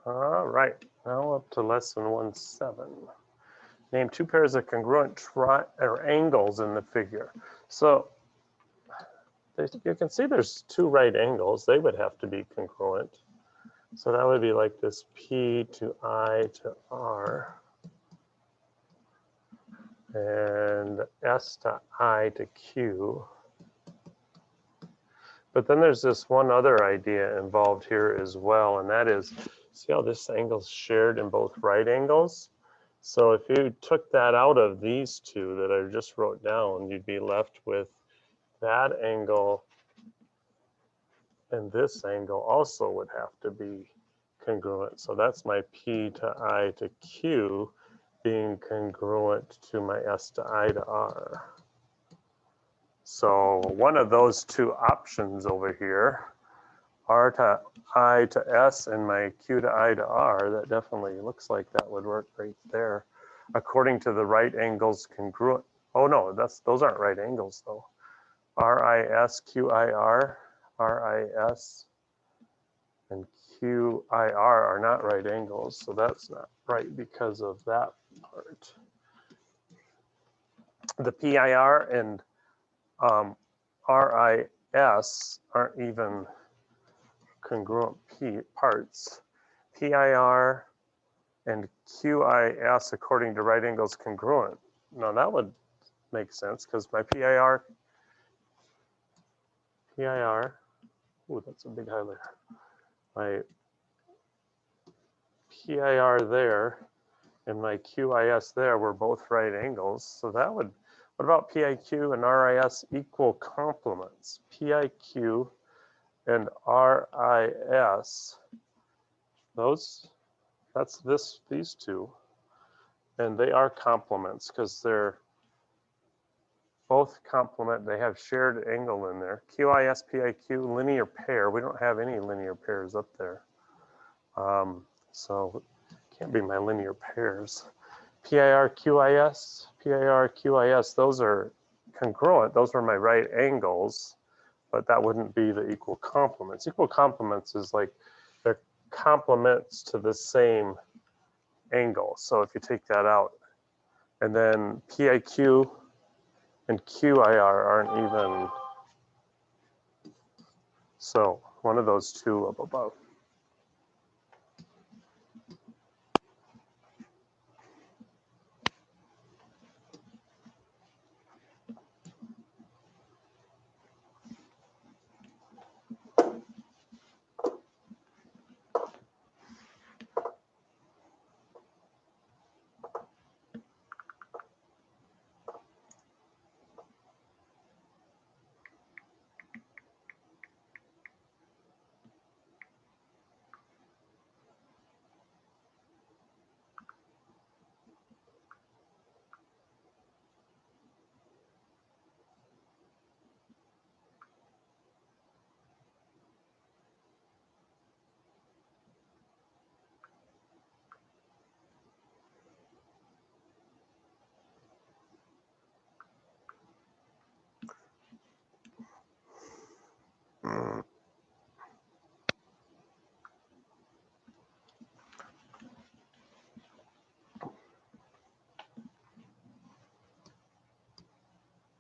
All right, now up to lesson 1.7. Name two pairs of congruent angles in the figure. So you can see there's two right angles. They would have to be congruent. So that would be like this P to I to R and S to I to Q. But then there's this one other idea involved here as well, and that is, see how this angle is shared in both right angles? So if you took that out of these two that I just wrote down, you'd be left with that angle, and this angle also would have to be congruent. So that's my P to I to Q being congruent to my S to I to R. So one of those two options over here, R to I to S and my Q to I to R, that definitely looks like that would work right there. According to the right angles congruent. Oh no, those aren't right angles though. RIS, QIR, RIS, and QIR are not right angles, so that's not right because of that part. The PIR and RIS aren't even congruent parts. PIR and QIS according to right angles congruent. Now that would make sense because my PIR, ooh, that's a big highlighter. My PIR there and my QIS there were both right angles. So that would, what about PIQ and RIS equal complements? PIQ and RIS, these two, and they are complements because they're both complement, they have shared angle in there. QIS, PIQ, linear pair, we don't have any linear pairs up there. So can't be my linear pairs. PIR, QIS, PIR, QIS, those are congruent, those are my right angles, but that wouldn't be the equal complements. Equal complements is like they're complements to the same angle. So if you take that out, and then PIQ and QIR aren't even, so one of those two up above.